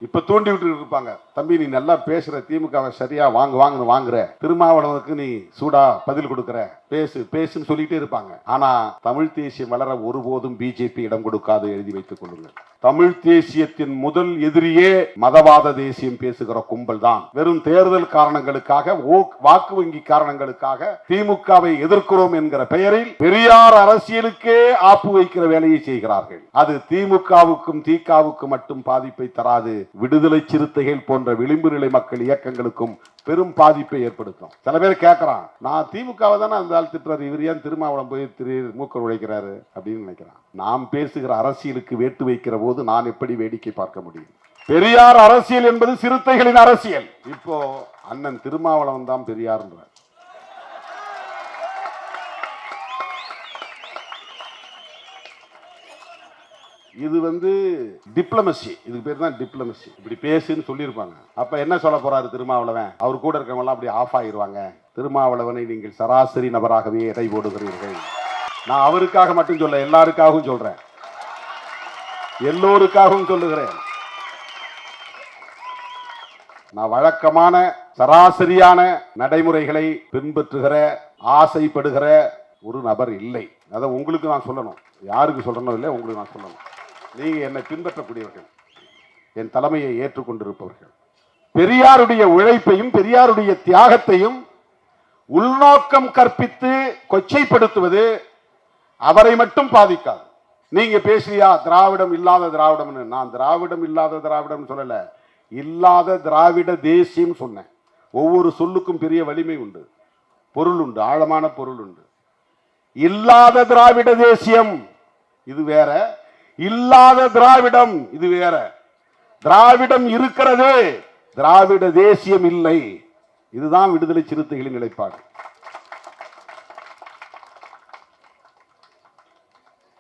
இப்ப தூண்டி விட்டு இருப்பாங்க, தம்பி நீ நல்லா பேசுற, திமுகவை சரியா வாங்குற, திருமாவளவனுக்கு நீ சூடா பதில் கொடுக்கற, பேசுன்னு சொல்லிட்டே இருப்பாங்க. ஆனா தமிழ் தேசியம் வளர ஒருபோதும் பிஜேபி இடம் கொடுக்காது, எழுதி வைத்துக் கொள்ளுங்கள். தமிழ் தேசியத்தின் முதல் எதிரியே மதவாத தேசியம் பேசுகிற கும்பல் தான். வெறும் தேர்தல் காரணங்களுக்காக, வாக்கு வங்கி காரணங்களுக்காக திமுகவை எதிர்க்கிறோம் என்கிற பெயரில் பெரியார் அரசியலுக்கே ஆப்பு வைக்கிற வேலையை செய்கிறார்கள். அது திமுகவுக்கும் திகாவுக்கும் மட்டும் பாதிப்பை தராது, விடுதலை சிறுத்தைகள் போன்ற விளிம்பு நிலை மக்கள் இயக்கங்களுக்கும் பெரும் பாதிப்பை ஏற்படுத்தும். சில பேர் கேட்கிறான், நான் திமுகவை தானே அந்த ஆள் திட்டுறாரு, இவர் ஏன் திருமாவளம் போய் மூக்க உழைக்கிறாரு அப்படின்னு நினைக்கிறான். நாம் பேசுகிற அரசியலுக்கு வேட்டு வைக்கிற போது நான் எப்படி வேடிக்கை பார்க்க முடியும்? பெரியார் அரசியல் என்பது சிறுத்தைகளின் அரசியல். இப்போ அண்ணன் திருமாவளவன் தான் பெரியார். இது டிப்ளமசி, இதுக்கு பேர் தான் டிப்ளமசி. இப்படி பேசுன்னு சொல்லியிருப்பாங்க. அப்ப என்ன சொல்ல போறாரு திருமாவளவன்? அவர் கூட இருக்கவங்க எல்லாம் அப்படி ஆஃப் ஆகிடுவாங்க. திருமாவளவனை நீங்கள் சராசரி நபராகவே எடை போடுகிறீர்கள். நான் அவருக்காக மட்டும் சொல்ல, எல்லாருக்காகவும் சொல்றேன், எல்லோருக்காகவும் சொல்லுகிறேன். நான் வழக்கமான சராசரியான நடைமுறைகளை பின்பற்றுகிற, ஆசைப்படுகிற ஒரு நபர் இல்லை. அதை உங்களுக்கு நான் சொல்லணும். யாருக்கு சொல்லணும் இல்லை, உங்களுக்கு நான் சொல்லணும். நீங்க என்னை பின்பற்றக்கூடியவர்கள், என் தலைமையை ஏற்றுக்கொண்டிருப்பவர்கள். பெரியாருடைய உழைப்பையும் பெரியாருடைய தியாகத்தையும் உள்நோக்கம் கற்பித்து கொச்சைப்படுத்துவது அவரை மட்டும் பாதிக்காது. நீங்க பேசுறியா திராவிடம் இல்லாத திராவிடம்? நான் திராவிடம் இல்லாத திராவிடம் சொல்லல, இல்லாத திராவிட தேசியம் சொன்னேன். ஒவ்வொரு சொல்லுக்கும் பெரிய வலிமை உண்டு, பொருள் உண்டு, ஆழமான பொருள் உண்டு. இல்லாத திராவிட தேசியம் இது வேற, இல்லாத திராவிடம் இது வேற. திராவிடம் இருக்கிறது, திராவிட தேசியம் இல்லை. இதுதான் விடுதலை சிறுத்தைகளின் நிலைப்பாடு.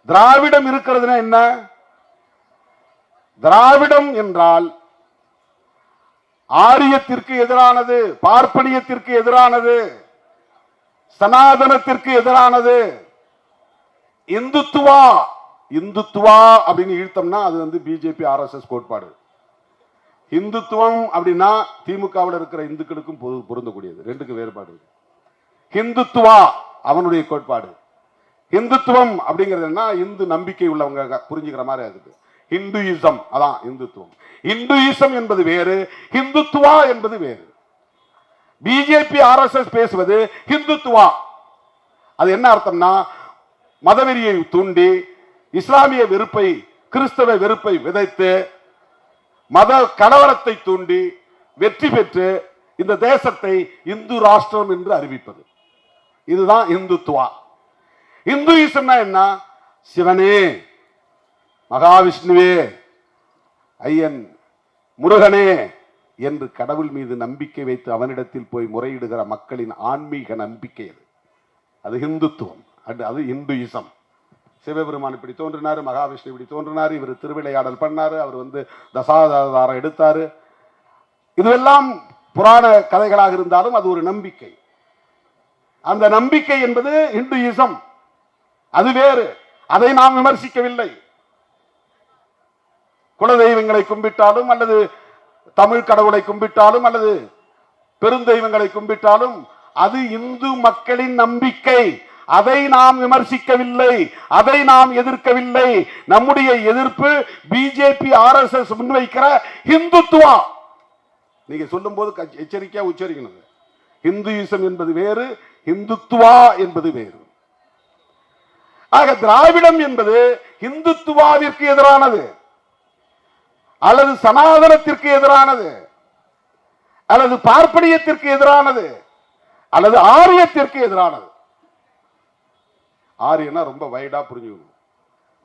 திராவிடம் இருக்கிறதுனா என்ன? திராவிடம் என்றால் ஆரியத்திற்கு எதிரானது, பார்ப்பனியத்திற்கு எதிரானது, சனாதனத்திற்கு எதிரானது. இந்துத்துவா, இந்துத்துவா அப்படின்னு இழுத்தம்னா அது பிஜேபி ஆர்எஸ்எஸ் கோட்பாடு. இந்துத்துவம் அப்படின்னா திமுகவில் இருக்கிற இந்துக்களுக்கும் பொருந்தக்கூடியது. ரெண்டுக்கு வேறுபாடு இருக்கு. இந்துத்துவா அவனுடைய கோட்பாடு. இந்துத்துவம் அப்படிங்கிறது இந்து நம்பிக்கை உள்ளவங்க புரிஞ்சுக்கிற மாதிரி அதுக்கு. இந்துயிசம் அதான் இந்துத்துவம். இந்துயிசம் என்பது வேறு, இந்துத்துவா என்பது வேறு. பிஜேபி ஆர்எஸ்எஸ் பேசுவது இந்துத்துவா. அது என்ன அர்த்தம்னா, மதவெறியை தூண்டி இஸ்லாமிய வெறுப்பை, கிறிஸ்தவ வெறுப்பை விதைத்து மத கலவரத்தை தூண்டி வெற்றி பெற்று இந்த தேசத்தை இந்து ராஷ்டிரம் என்று அறிவிப்பது. இதுதான் இந்துத்துவா. இந்துயிசம்னா என்ன? சிவனே, மகாவிஷ்ணுவே, ஐயன் முருகனே என்று கடவுள் மீது நம்பிக்கை வைத்து அவனிடத்தில் போய் முறையிடுகிற மக்களின் ஆன்மீக நம்பிக்கை அது இந்துத்துவம். அது இந்துயிசம். சிவபெருமான் இப்படி தோன்றினாரு, மகாவிஷ்ணு இப்படி தோன்றினாரு, இவர் திருவிளையாடல் பண்ணாரு, அவர் தசாவதாரம் எடுத்தாரு. இதுவெல்லாம் புராண கதைகளாக இருந்தாலும் அது ஒரு நம்பிக்கை. அந்த நம்பிக்கை என்பது இந்துயிசம். அது வேறு. அதை நாம் விமர்சிக்கவில்லை. குலதெய்வங்களை கும்பிட்டாலும் அல்லது தமிழ் கடவுளை கும்பிட்டாலும் அல்லது பெருந்தெய்வங்களை கும்பிட்டாலும் அது இந்து மக்களின் நம்பிக்கை. அதை நாம் விமர்சிக்கவில்லை, அதை நாம் எதிர்க்கவில்லை. நம்முடைய எதிர்ப்பு பிஜேபி ஆர்எஸ்எஸ் முன்வைக்கிற இந்துத்துவா. நீங்க சொல்லும் போது எச்சரிக்கையா உச்சரிக்கணும். இந்துயிசம் என்பது வேறு, இந்துத்துவா என்பது வேறு. ஆக திராவிடம் என்பது இந்துத்துவாவிற்கு எதிரானது, அல்லது சனாதனத்திற்கு எதிரானது, அல்லது பார்ப்பனியத்திற்கு எதிரானது, அல்லது ஆரியத்திற்கு எதிரானது. ஆரியனா ரொம்ப வைடா புரிஞ்சுக்கணும்.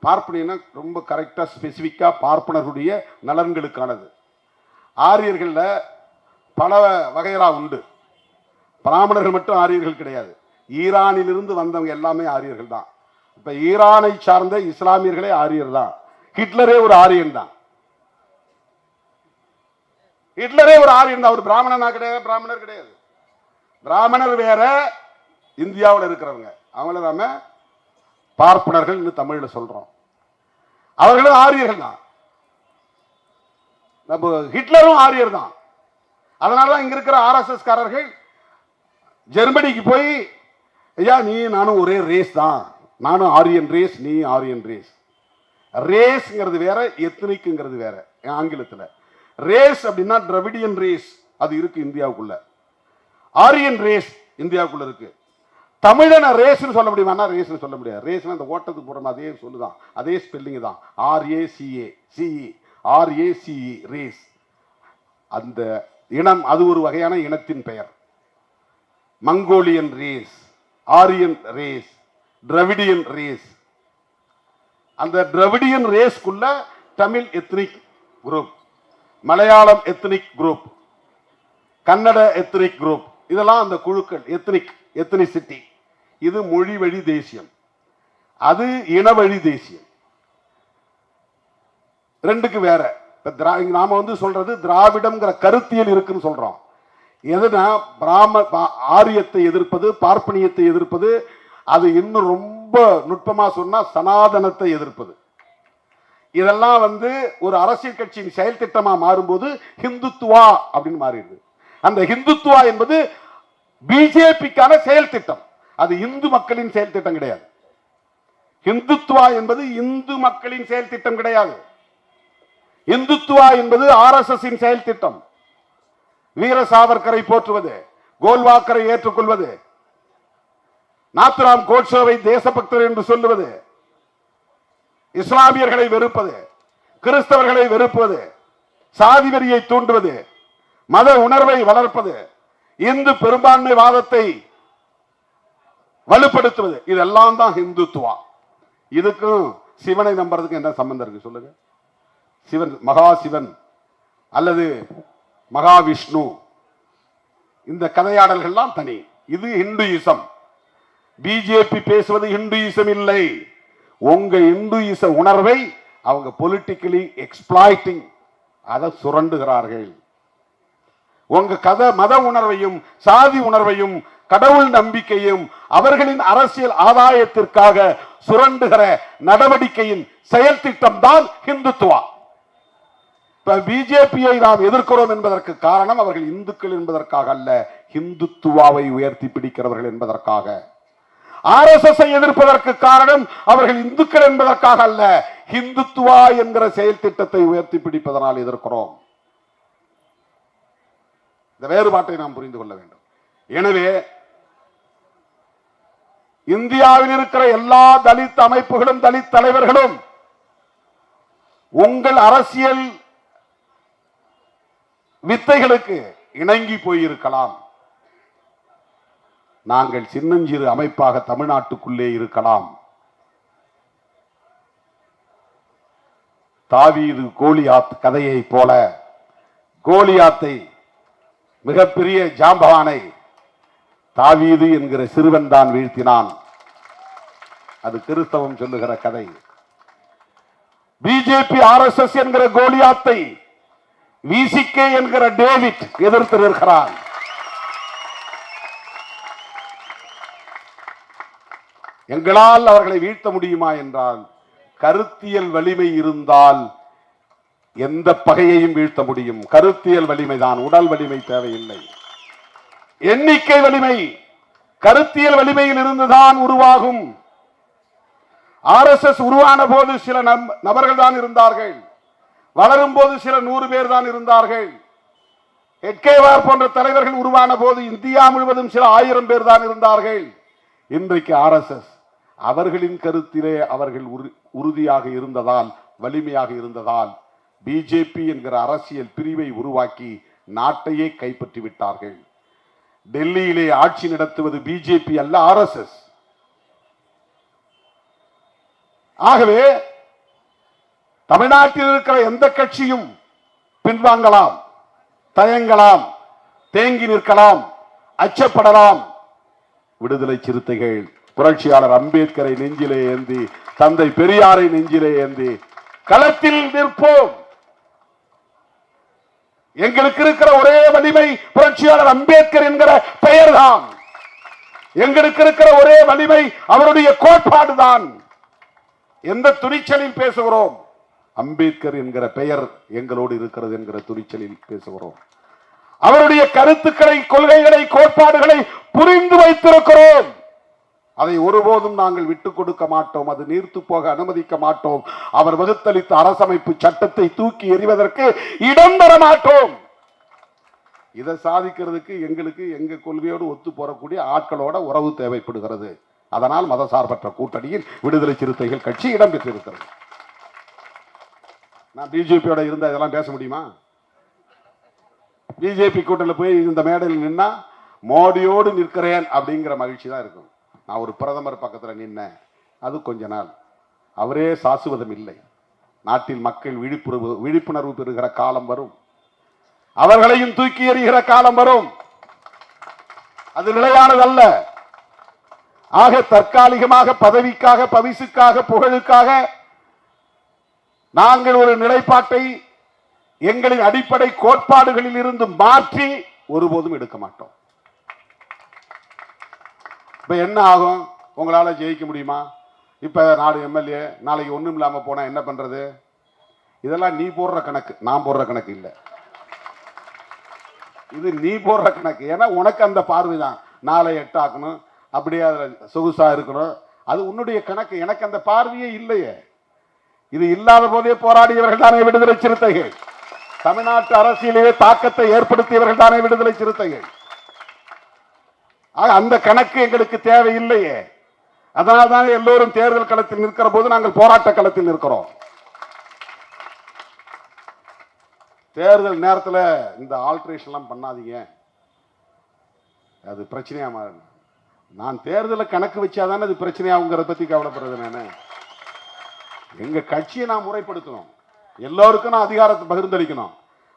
பார்ப்பனியனா ரொம்ப கரெக்டா ஸ்பெசிபிக்கா பார்ப்பனர்களுடைய நலன்களுக்கானது. ஆரியர்கள்ல பல வகைகளா உண்டு. பிராமணர்கள் மட்டும் ஆரியர்கள் கிடையாது. ஈரானிலிருந்து வந்தவங்க எல்லாமே ஆரியர்கள் தான். இப்ப ஈரானை சார்ந்த இஸ்லாமியர்களே ஆரியர் தான். ஹிட்லரே ஒரு ஆரியன் தான். ஹிட்லரே ஒரு ஆரியன் தான். ஒரு பிராமணனா கிடையாது, பிராமணர் கிடையாது. பிராமணர் வேற, இந்தியாவில் இருக்கிறவங்க அவங்கள நாம பார்ப்பனர்கள் தமிழ்ல சொல்றோம். அவர்களும் ஆரியர்கள் தான். நம்ம ஹிட்லரும் ஆரியர் தான். அதனாலதான் இங்க இருக்கிற ஆர்எஸ்எஸ் காரர்கள் ஜெர்மனிக்கு போய், ஐயா நீ நானும் ஒரே ரேஸ் தான், நானும் ஆரியன் ரேஸ், நீ ஆரியன் ரேஸ். ரேஸ்ங்கிறது வேற, எத்னிக்ங்கிறது வேற. ஆங்கிலத்தில் ரேஸ் அப்படின்னா திராவிடியன் ரேஸ், அது இருக்கு இந்தியாவுக்குள்ள. ஆரியன் ரேஸ் இந்தியாவுக்குள்ள இருக்கு. தமிழன ரேஸ்னு சொல்ல முடியுமா? ரேஸ்னு சொல்ல முடியாது. ரேஸ்னா அந்த ஓட்டத்துக்கு போறோம், அதே சொல்லுதான், அதே ஸ்பெல்லிங் தான். RACA CE RACE race. அந்த இனம் அது ஒரு வகையான இனத்தின் பெயர். Mongolian race, Aryan race, Dravidian race. அந்த திராவிடியன் ரேஸ்க்குள்ள Tamil ethnic group, Malayalam ethnic group, Kannada ethnic group, இதெல்லாம் அந்த குழுக்கள். எத்னிசிட்டி. இது மொழி வழி தேசியம், அது இன வழி தேசியம். ரெண்டுக்கு வேற. நாம சொல்றது திராவிடம்ங்கிற கருத்தியல் இருக்குன்னு சொல்றோம். எதுனா ஆரியத்தை எதிர்ப்பது, பார்ப்பனியத்தை எதிர்ப்பது, அது இன்னும் ரொம்ப நுட்பமா சொன்னா சனாதனத்தை எதிர்ப்பது. இதெல்லாம் ஒரு அரசியல் கட்சியின் செயல் திட்டமா மாறும்போது ஹிந்துத்துவா அப்படின்னு மாறிடுது. அந்த ஹிந்துத்துவா என்பது பிஜேபிக்கான செயல் திட்டம், அது இந்து மக்களின் செயல் திட்டம் கிடையாது. ஹிந்துத்துவா என்பது இந்து மக்களின் செயல் திட்டம் கிடையாது. இந்துத்துவா என்பது ஆர்எஸ்எஸ் செயல் திட்டம். வீர சாவர்கரை போற்றுவது, கோல்வாக்கரை ஏற்றுக்கொள்வது, நாத்துராம் கோட்சேவை தேசபக்தர் என்று சொல்லுவது, இஸ்லாமியர்களை வெறுப்பது, கிறிஸ்தவர்களை வெறுப்பது, சாதி வெறியை தூண்டுவது, மத உணர்வை வளர்ப்பது, இந்து பெரும்பான்மை வாதத்தை வலுப்படுத்துவது, இதெல்லாம் தான் ஹிந்துத்துவா. இதுக்கும் சிவனை நம்புறதுக்கு என்ன சம்பந்தம் இருக்கு சொல்லுங்க? சிவன், மகா சிவன் அல்லது மகாவிஷ்ணு, இந்த கதையாடல்கள்லாம் தனி. இது ஹிந்துயிசம். பிஜேபி பேசுவது ஹிந்துயிசம் இல்லை. உங்க இந்துயிச உணர்வை அவங்க பொலிட்டிக்கலி எக்ஸ்பிளாய்டிங், அதை சுரண்டுகிறார்கள். உங்க மத உணர்வையும் சாதி உணர்வையும் கடவுள் நம்பிக்கையும் அவர்களின் அரசியல் ஆதாயத்திற்காக சுரண்டுகிற நடவடிக்கையின் செயல் திட்டம் தான் ஹிந்துத்துவா. பிஜேபியை நாம் எதிர்க்கிறோம் என்பதற்கு காரணம் அவர்கள் இந்துக்கள் என்பதற்காக அல்ல, ஹிந்துத்துவாவை உயர்த்தி பிடிக்கிறவர்கள் என்பதற்காக. RSS எதிர்ப்பதற்கு காரணம் அவர்கள் இந்துக்கள் என்பதற்காக அல்ல, ஹிந்துத்துவா என்கிற செயல் திட்டத்தை உயர்த்தி பிடிப்பதனால் எதிர்க்கிறோம். இந்த வேறுபாட்டை நாம் புரிந்து கொள்ள வேண்டும். எனவே இந்தியாவில் இருக்கிற எல்லா தலித் அமைப்புகளும் தலித் தலைவர்களும் உங்கள் அரசியல் வித்தைகளுக்கு இணங்கி போயிருக்கலாம். நாங்கள் சின்னஞ்சிறு அமைப்பாக தமிழ்நாட்டுக்குள்ளே இருக்கலாம். தாவீது கோலியாத் கதையை போல கோலியாத்தை, மிகப்பெரிய ஜாம்பவானை தாவீது என்கிற சிறுவன் தான் வீழ்த்தினான். அது கிறிஸ்தவம் சொல்லுகிற கதை. பிஜேபி RSS என்கிற கோலியாத்தை VCK என்கிற டேவிட் எதிர்த்து நிற்கிறான். எங்களால் அவர்களை வீழ்த்த முடியுமா என்றால், கருத்தியல் வலிமை இருந்தால் எந்த பகையையும் வீழ்த்த முடியும். கருத்தியல் வலிமைதான், உடல் வலிமை தேவையில்லை. எண்ணிக்கை வலிமை கருத்தியல் வலிமையில் இருந்துதான் உருவாகும். RSS உருவான போது சில நபர்கள் தான் இருந்தார்கள். வளரும் போது சில 100 பேர் தான் இருந்தார்கள். ஹெட்கேவார் போன்ற தலைவர்கள் உருவான போது இந்தியா முழுவதும் சில 1000 பேர் தான் இருந்தார்கள். இன்றைக்கு RSS அவர்களின் கருத்திலே அவர்கள் உறுதியாக இருந்ததால், வலிமையாக இருந்ததால் பிஜேபி என்கிற அரசியல் பிரிவை உருவாக்கி நாட்டையே கைப்பற்றி விட்டார்கள். டெல்லியிலே ஆட்சி நடத்துவது பிஜேபி அல்ல, RSS. ஆகவே தமிழ்நாட்டில் இருக்கிற எந்த கட்சியும் பின்வாங்கலாம், தயங்கலாம், தேங்கி நிற்கலாம், அச்சப்படலாம். விடுதலை சிறுத்தைகள் புரட்சியாளர் அம்பேத்கரை நெஞ்சிலே ஏந்தி, தந்தை பெரியாரை நெஞ்சிலே ஏந்தி களத்தில் நிற்போம். எங்களுக்கு இருக்கிற ஒரே வலிமை புரட்சியாளர் அம்பேத்கர் என்கிற பெயர்தான். எங்களுக்கு இருக்கிற ஒரே வலிமை அவருடைய கோட்பாடுதான். எந்த துணிச்சலில் பேசுகிறோம்? அம்பேத்கர் என்கிற பெயர் எங்களோடு இருக்கிறது என்கிற துணிச்சலில் பேசுகிறோம். அவருடைய கருத்துக்களை, கொள்கைகளை, கோட்பாடுகளை புரிந்து வைத்திருக்கிறோம். அதை ஒருபோதும் நாங்கள் விட்டுக் கொடுக்க மாட்டோம். அது நீர்த்து போக அனுமதிக்க மாட்டோம். அவர் வகுத்தளித்த அரசமைப்பு சட்டத்தை தூக்கி எறிவதற்கு இடம் தர மாட்டோம். இதை சாதிக்கிறதுக்கு எங்களுக்கு எங்க கொள்கையோடு ஒத்து போறக்கூடிய ஆட்களோட உறவு தேவைப்படுகிறது. அதனால் மதசார்பற்ற கூட்டணியில் விடுதலை சிறுத்தைகள் கட்சி இடம்பெற்றிருக்கிறது. நான் பிஜேபியோட இருந்தா இதெல்லாம் பேச முடியுமா? பிஜேபி கூட்டணியில் போய் இந்த மேடையில் நின்னா மோடியோடு நிற்கிறேன் அப்படிங்கிற மகிழ்ச்சி தான் இருக்கும். நான் ஒரு பிரதமர் பக்கத்தில் நின்னேன், அது கொஞ்ச நாள். அவரே சாசுவதம் இல்லை. நாட்டில் மக்கள் விழிப்புணர்வு பெறுகிற காலம் வரும். அவர்களையும் தூக்கி எறிகிற காலம் வரும். அது நிலையானதல்ல. ஆக தற்காலிகமாக பதவிக்காக, பரிசுக்காக, புகழுக்காக நாங்கள் ஒரு நிலைப்பாட்டை எங்களின் அடிப்படை கோட்பாடுகளில் இருந்து மாற்றி ஒருபோதும் எடுக்க மாட்டோம். இப்ப என்ன ஆகும்? உங்களால ஜெயிக்க முடியுமா? இப்ப 4 எம்எல்ஏ நாளைக்கு ஒண்ணும் இல்லாம போனா என்ன பண்றது? இதெல்லாம் நீ போடுற கணக்கு, நான் போடுற கணக்கு இல்ல. இது நீ போடுற கணக்கு. ஏன்னா உனக்கு அந்த பார்வைதான். 4 8 ஆக்கணும், அப்படியே அதுல சொகுசா இருக்கணும். அது உன்னுடைய கணக்கு. எனக்கு அந்த பார்வையே இல்லையே. இது இல்லாத போதே போராடியவர்கள் தானே விடுதலை சிறுத்தைகள். தமிழ்நாட்டு அரசியலிலே தாக்கத்தை ஏற்படுத்தியவர்கள் தானே விடுதலை சிறுத்தைகள். அந்த கணக்கு எங்களுக்கு தேவையில்லையே. அதனால் தான் எல்லோரும் தேர்தல் களத்தில் நிற்கிற போது நாங்கள் போராட்ட களத்தில் நிற்கிறோம். தேர்தல் நேரத்தில் இந்த ஆல்ட்ரேஷன் எல்லாம் பண்ணாதீங்க, அது பிரச்சனையா மாறும். நான் தேர்தலை கணக்கு வச்சாதானே அது பிரச்சனையாகுங்கிறத பத்தி கவலைப்படுறது. நான் எங்க கட்சியை நான் முறைப்படுத்தணும். எல்லோருக்கும் நான் அதிகாரத்தை பகிர்ந்தளிக்கணும்.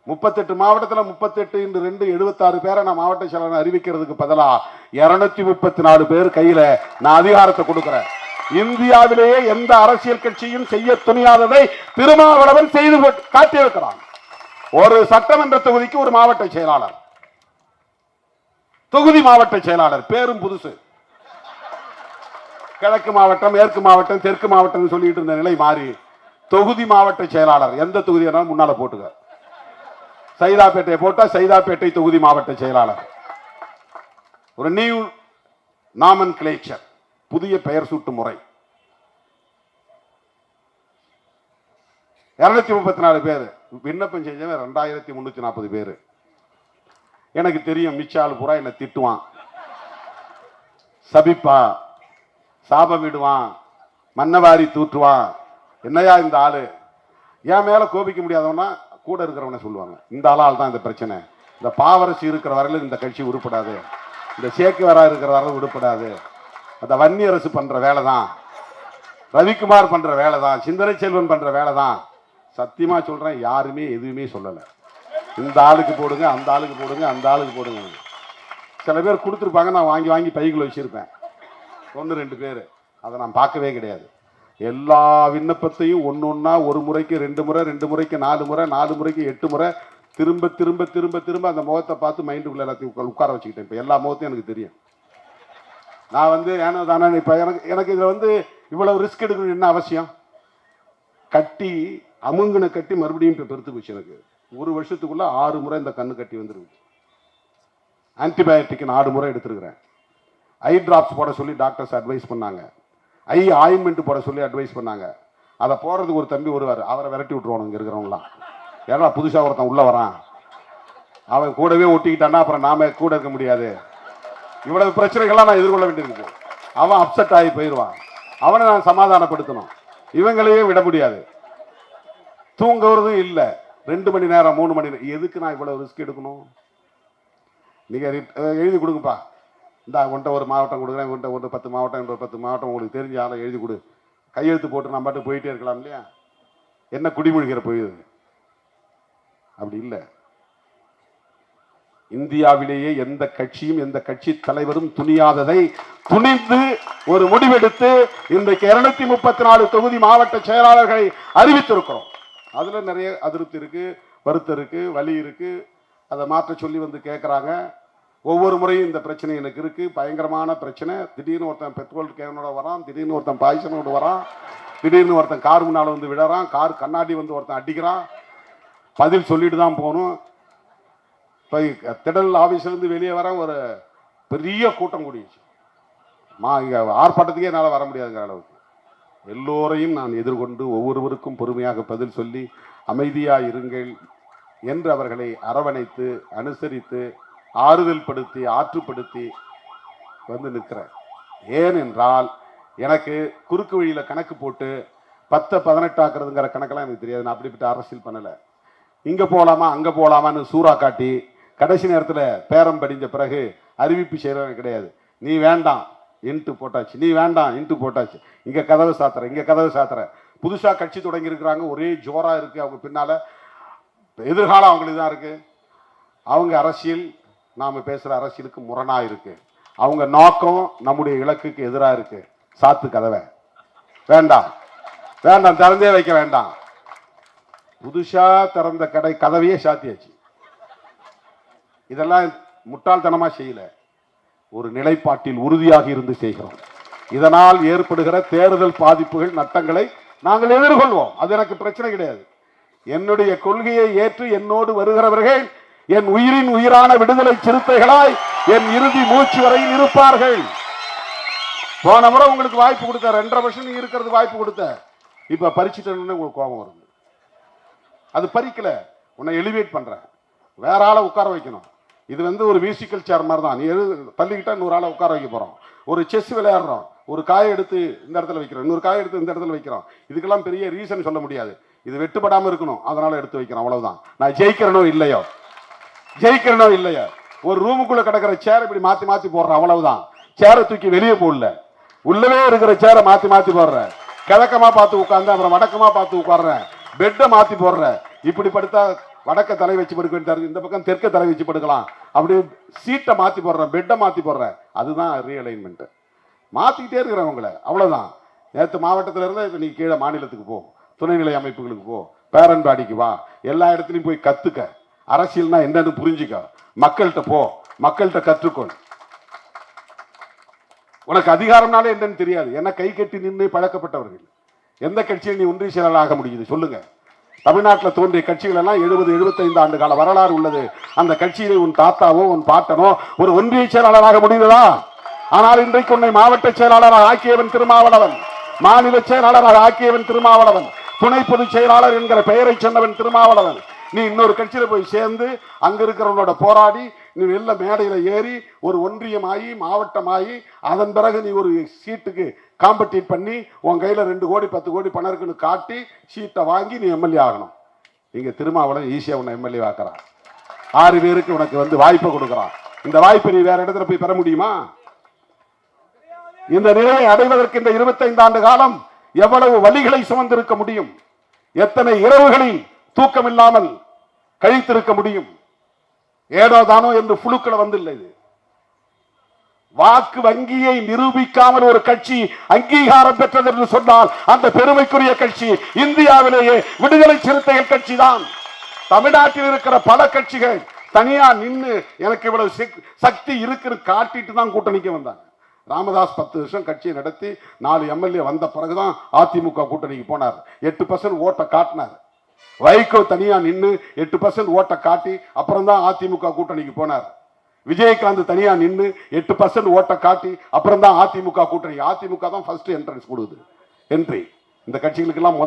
38 மாவட்டத்தில் 38 × 2 76 பேரை நான் மாவட்ட செயலாளர் அறிவிக்கிறதுக்கு பதிலாக 234 பேர் கையில நான் அதிகாரத்தை கொடுக்கிறேன். இந்தியாவிலேயே எந்த அரசியல் கட்சியும் செய்ய துணியாததை திருமாவளவன் செய்து காட்டியிருக்கிறான். ஒரு சட்டமன்ற தொகுதிக்கு ஒரு மாவட்ட செயலாளர், தொகுதி மாவட்ட செயலாளர், பேரும் புதுசு. கிழக்கு மாவட்டம், மேற்கு மாவட்டம், தெற்கு மாவட்டம் சொல்லிட்டு இருந்த நிலை மாறி தொகுதி மாவட்ட செயலாளர். எந்த தொகுதி முன்னால போட்டுக்க. சைதாப்பேட்டையை போட்டா சைதாப்பேட்டை தொகுதி மாவட்ட செயலாளர். ஒரு நியூ நாமன்கிளேச்சர், புதிய பெயர் சூட்டு முறை. 234 பேர் விண்ணப்பம் செஞ்சவன் 2340 பேர். எனக்கு தெரியும் மிச்சால் பூரா என்ன திட்டுவான், சபிப்பான், சாபமிடுவான், மன்னவாரி தூற்றுவான். என்னையா இந்த ஆளு? என் மேல கோபிக்க முடியாதவனா கூட இருக்கிறவன சொல்லுவாங்க, இந்த ஆளால் தான் இந்த பிரச்சனை. இந்த பாவரசி இருக்கிற வரையிலும் இந்த கட்சி உருப்படாது, இந்த சேக்கு வரா இருக்கிற வரையிலும் உருப்படாது, அந்த வன்னி அரசு பண்ற வேலை தான், ரவிக்குமார் பண்ற வேலை தான், சிந்தனை செல்வன் பண்ற வேலை தான். சத்தியமா சொல்றேன், யாருமே எதுவுமே சொல்லலை. இந்த ஆளுக்கு போடுங்க, அந்த ஆளுக்கு போடுங்க, அந்த ஆளுக்கு போடுங்க. சில பேர் கொடுத்துருப்பாங்க, நான் வாங்கி வாங்கி பைக்குள்ள வச்சிருப்பேன். 1 2 பேர் அதை நான் பார்க்கவே கிடையாது. எல்லா விண்ணப்பத்தையும் ஒன்னொன்னா, ஒரு முறைக்கு 2 முறை, 2 முறைக்கு 4 முறை, 4 முறைக்கு 8 முறை திரும்ப திரும்ப திரும்ப திரும்ப அந்த முகத்தை பார்த்து மைண்டுக்குள்ள எல்லாத்தையும் உட்கார வச்சுக்கிட்டேன். இப்போ எல்லா முகத்தையும் எனக்கு தெரியும். நான் ஏனோ தானே இப்போ எனக்கு இதில் இவ்வளவு ரிஸ்க் எடுக்கணும் என்ன அவசியம்? கட்டி அமுங்கின கட்டி மறுபடியும் இப்போ பெருத்து போச்சு. எனக்கு 1 வருஷத்துக்குள்ள 6 முறை இந்த கண்ணு கட்டி வந்துருக்கு. ஆன்டிபயோட்டிக் 4 முறை எடுத்திருக்கிறேன். ஐ டிராப்ஸ் போட சொல்லி டாக்டர்ஸ் அட்வைஸ் பண்ணாங்க. ஐ ஆயின்மெண்ட் போட சொல்லி அட்வைஸ் பண்ணாங்க. அதை போறதுக்கு ஒரு தம்பி வருவார், அவரை விரட்டி விட்டுருவாங்க இங்க இருக்கிறவங்களாம். ஏன்னா புதுசா ஒருத்தன் உள்ள வரான், அவன் கூடவே ஒட்டிக்கிட்டான்னா அப்புறம் நாம கூட இருக்க முடியாது. இவ்வளவு பிரச்சனைகள்லாம் நான் எதிர்கொள்ள வேண்டியிருக்கு. அவன் அப்செட் ஆகி போயிடுவான். அவனை நான் சமாதானப்படுத்தணும். இவங்களையே விட முடியாது. தூங்குறதும் இல்லை. 2 மணி நேரம் 3 மணி நேரம் எதுக்கு நான் இவ்வளவு ரிஸ்க் எடுக்கணும்? நீங்க எழுதி கொடுங்கப்பா, இந்த உன்ட்ட ஒரு மாவட்டம் கொடுக்குறேன், உன்ட்ட ஒரு 10 மாவட்டம், ஒரு 10 மாவட்டம் உங்களுக்கு தெரிஞ்ச ஆளை எழுதி கொடு, கையெழுத்து போட்டு நான் பாட்டு போயிட்டே இருக்கலாம் இல்லையா? என்ன குடிமொழிகிற போயுது? அப்படி இல்லை. இந்தியாவிலேயே எந்த கட்சியும் எந்த கட்சி தலைவரும் துணியாததை துணிந்து ஒரு முடிவெடுத்து இன்றைக்கு 234 தொகுதி மாவட்ட செயலாளர்களை அறிவித்திருக்கிறோம். அதுல நிறைய அதிருப்தி இருக்கு, வருத்தம் இருக்கு, வலி இருக்கு. அதை மாற்ற சொல்லி கேட்கறாங்க. ஒவ்வொரு முறையும் இந்த பிரச்சனை எனக்கு இருக்கு, பயங்கரமான பிரச்சனை. திடீர்னு ஒருத்தன் பெட்ரோல் கேனோட வரான், திடீர்னு ஒருத்தன் பாய்ச்சனோட வரான், திடீர்னு ஒருத்தன் கார் முன்னால் வந்து விடறான், கார் கண்ணாடி வந்து ஒருத்தன் அடிக்கிறான். பதில் சொல்லிட்டு தான் போகணும். இப்போ திடல் ஆஃபீஸ்லேருந்து வெளியே வர ஒரு பெரிய கூட்டம் கூடிடுச்சு. இங்கே ஆர்ப்பாட்டத்துக்கே என்னால் வர முடியாதுங்கிற அளவுக்கு எல்லோரையும் நான் எதிர்கொண்டு ஒவ்வொருவருக்கும் பொறுமையாக பதில் சொல்லி அமைதியாக இருங்கள் என்று அவர்களை அரவணைத்து அனுசரித்து ஆறுதல் படுத்தி ஆற்றுப்படுத்தி வந்து நிற்கிறேன். ஏனென்றால் எனக்கு குறுக்கு வழியில் கணக்கு போட்டு 10-18 ஆக்குறதுங்கிற கணக்கெல்லாம் எனக்கு தெரியாது. நான் அப்படிப்பட்ட அரசியல் பண்ணலை. இங்கே போகலாமா அங்கே போகலாமான்னு சூறா காட்டி கடைசி நேரத்தில் பேரம் படிஞ்ச பிறகு அறிவிப்பு செய்கிறவங்க கிடையாது. நீ வேண்டாம் இன்ட்டு போட்டாச்சு, நீ வேண்டாம் இன்ட்டு போட்டாச்சு, இங்கே கதவை சாத்துற, இங்கே கதவை சாத்துற. புதுசாக கட்சி தொடங்கி இருக்கிறாங்க, ஒரே ஜோராக இருக்குது. அவங்க பின்னால் எதிர்காலம் அவங்களுக்கு தான் இருக்குது. அவங்க அரசியல் நாம் பேசுகிற அரசியலுக்கு முரணாக இருக்குது. அவங்க நோக்கம் நம்முடைய இலக்குக்கு எதிராக இருக்குது. சாத்து கதவை, வேண்டாம் வேண்டாம், திறந்தே வைக்க வேண்டாம். புதுசாக திறந்த கதவையே சாத்தியாச்சு. இதெல்லாம் முட்டாள்தனமாக செய்யல, ஒரு நிலைப்பாட்டில் உறுதியாக இருந்து செய்கிறோம். இதனால் ஏற்படுகிற தேர்தல் பாதிப்புகள் நட்டங்களை நாங்கள் எதிர்கொள்வோம். அது எனக்கு பிரச்சனை கிடையாது. என்னுடைய கொள்கையை ஏற்று என்னோடு வருகிறவர்கள் என் உயிரின் உயிரான விடுதலை சிறுத்தைகளாய் என் இறுதி மூச்சு வரையில் இருப்பார்கள். போன முறை உங்களுக்கு வாய்ப்பு கொடுத்த 2.5 வருஷம் நீங்க இருக்கிறது வாய்ப்பு கொடுத்த, இப்ப பறிச்சுட்டு உங்களுக்கு கோபம் வருது. அது பறிக்கல, உன்னை எலிவேட் பண்றேன், வேற ஆளை உட்கார வைக்கணும். இது ஒரு மியூசிக்கல் சேர் மாதிரி தான். நீ தள்ளிக்கிட்டா 100 ஆளை உட்கார வைக்க போறோம். ஒரு செஸ் விளையாடுறோம், ஒரு காயை எடுத்து இந்த இடத்துல வைக்கிறோம், இன்னொரு காயை எடுத்து இந்த இடத்துல வைக்கிறோம். இதுக்கெல்லாம் பெரிய ரீசன் சொல்ல முடியாது. இது வெட்டுப்படாம இருக்கணும், அதனால எடுத்து வைக்கிறோம், அவ்வளவுதான். நான் ஜெயிக்கிறனோ இல்லையோ, ஜெயிக்கிறனோ இல்லையோ, ஒரு ரூமுக்குள்ள கிடக்கிற சேர் இப்படி மாத்தி மாத்தி போடுறேன், அவ்வளவுதான். சேரை தூக்கி வெளியே போடல, உள்ளவே இருக்கிற சேரை மாத்தி மாத்தி போடுறேன். கிழக்கமா பார்த்து உட்கார்ந்து அப்புறம் வடக்கமா பார்த்து உட்கார்றேன், பெட்டை மாத்தி போடுறேன். இப்படி படுத்தா வடக்க தலை வச்சு படுக்க வேண்டியது, இந்த பக்கம் தெற்க தலை வச்சு படுக்கலாம். அப்படி சீட்டை மாத்தி போடுறேன், பெட்டை மாத்தி போடுறேன். அதுதான் ரீஅலைன்மெண்ட். மாத்திக்கிட்டே இருக்கிறவங்கள, அவ்வளவுதான். நேற்று மாவட்டத்தில் இருந்தா இப்ப நீ கீழே மாநிலத்துக்கு போ, துணைநிலை அமைப்புகளுக்கு போ, பேரன் பாடிக்கு வா, எல்லா இடத்துலையும் போய் கத்துக்க, அரசியல்னா என்னன்னு புரிஞ்சுக்க, மக்கள்கிட்ட போ, மக்கள்கிட்ட கற்றுக்கொள். உனக்கு அதிகாரம்னாலே என்னன்னு தெரியாது. என்ன கை கட்டி நின்று பழக்கப்பட்டவர்கள். எந்த கட்சியில் நீ ஒன்றிய செயலாளர் ஆக முடியுது சொல்லுங்க? தமிழ்நாட்டில் தோன்றிய கட்சிகள் எல்லாம் 70-75 ஆண்டு கால வரலாறு உள்ளது. அந்த கட்சியில் உன் தாத்தாவோ உன் பாட்டனோ ஒரு ஒன்றிய செயலாளராக முடிந்ததா? ஆனால் இன்றைக்கு உன்னை மாவட்ட செயலாளராக ஆக்கியவன் திருமாவளவன், மாநில செயலாளராக ஆக்கியவன் திருமாவளவன், துணை பொதுச் செயலாளர் என்கிற பெயரை சொன்னவன் திருமாவளவன். நீ இன்னொரு கட்சியில போய் சேர்ந்து அங்க இருக்கிறவனோட போராடி நீ வெள்ள மேடையில ஏறி ஒரு ஒன்றியமாயி மாவட்டமாயி அதன் பிறகு நீ ஒரு சீட்டுக்கு காம்படிட் பண்ணி உன் கையில 2 கோடி 10 கோடி பணம் இருக்குன்னு காட்டி சீட்டை வாங்கி நீ எம்எல்ஏ ஆகணும். இங்க திருமாவளவன் ஈஸியா உன்னை எம்எல்ஏ ஆக்குறான். 6 பேருக்கு உனக்கு வாய்ப்பை கொடுக்குறான். இந்த வாய்ப்பை நீ வேற இடத்துல போய் பெற முடியுமா? இந்த நிலையை அடைவதற்கு இந்த 25 ஆண்டு காலம் எவ்வளவு வலிகளை சுமந்திருக்க முடியும்? எத்தனை இரவுகளில் தூக்கம் இல்லாமல் கழித்திருக்க முடியும்? ஏதோ தானோ என்று புழுக்களை இல்லை. இது வாக்கு வங்கியை நிரூபிக்காமல் ஒரு கட்சி அங்கீகாரம் பெற்றது என்று சொன்னால் அந்த பெருமைக்குரிய கட்சி இந்தியாவிலேயே விடுதலை சிறுத்தைகள் கட்சி தான். தமிழ்நாட்டில் இருக்கிற பல கட்சிகள் தனியா நின்று எனக்கு இவ்வளவு சக்தி இருக்குன்னு காட்டிட்டு தான் கூட்டணிக்கு வந்தாங்க. ராமதாஸ் 10 வருஷம் கட்சியை நடத்தி 4 எம்எல்ஏ வந்த பிறகுதான் அதிமுக கூட்டணிக்கு போனார். 8% ஓட்டை காட்டினார். வைகோ தனியா நின்று 8% ஓட்டை காட்டி அப்புறம் தான் அதிமுக கூட்டணிக்கு போனார். விஜயகாந்த் தனியா நின்று 8% ஓட்டை காட்டி அப்புறம் தான் அதிமுக கூட்டணி. அதிமுக தான் ஃபர்ஸ்ட் என்ட்ரன்ஸ் கொடுக்குது, என்ட்ரி. இந்த கட்சிகளுக்கு எல்லாம்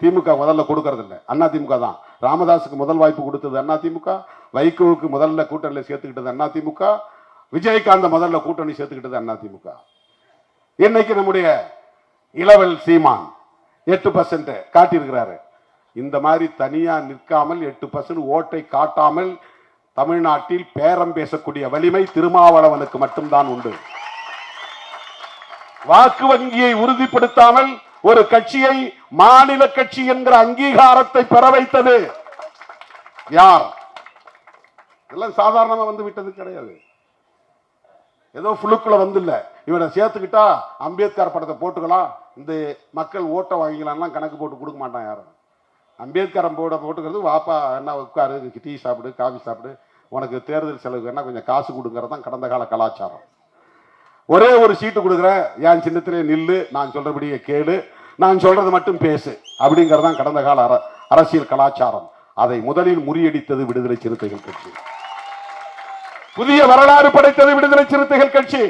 திமுக முதல்ல கொடுக்கறது இல்லை, அதிமுக தான். ராமதாஸுக்கு முதல் வாய்ப்பு கொடுத்தது அதிமுக, வைகோவுக்கு முதல்ல கூட்டணியில் சேர்த்துக்கிட்டது அதிமுக, விஜயகாந்த் முதல்ல கூட்டணி சேர்த்துக்கிட்டது அதிமுக. இன்னைக்கு நம்முடைய இளவல் சீமான் 8% காட்டியிருக்கிறாரு. இந்த மாதிரி தனியா நிற்காமல் 8% ஓட்டை காட்டாமல் தமிழ்நாட்டில் பேரம் பேசக்கூடிய வலிமை திருமாவளவனுக்கு மட்டும்தான் உண்டு. வாக்கு வங்கியை உறுதிப்படுத்தாமல் ஒரு கட்சியை மாநில கட்சி என்கிற அங்கீகாரத்தை பெற வைத்தது யார்? எல்லாம் சாதாரணமா வந்து விட்டது கிடையாது. ஏதோ புழுக்குல இல்ல. இவனை சேர்த்துக்கிட்டா அம்பேத்கர் படத்தை போட்டுக்கலாம், இந்த மக்கள் ஓட்டை வாங்கிக்கலாம் கணக்கு போட்டு கொடுக்க மாட்டான் யாரும். அம்பேத்கரை போட்டுக்கிறது வாப்பா என்ன உட்காரு, டீ சாப்பிடு, காஃபி சாப்பிடு, உனக்கு தேர்தல் செலவுக்கு என்ன கொஞ்சம் காசு கொடுங்கறது தான் கடந்த கால கலாச்சாரம். ஒரே ஒரு சீட்டு கொடுக்குறேன், என் சின்னத்திலே நில்லு, நான் சொல்றபடியே கேளு, நான் சொல்றது மட்டும் பேசு அப்படிங்கறதான் கடந்த கால அரசியல் கலாச்சாரம். அதை முதலில் முறியடித்தது விடுதலை சிறுத்தைகள் கட்சி. புதிய வரலாறு படைத்தது விடுதலை சிறுத்தைகள் கட்சி.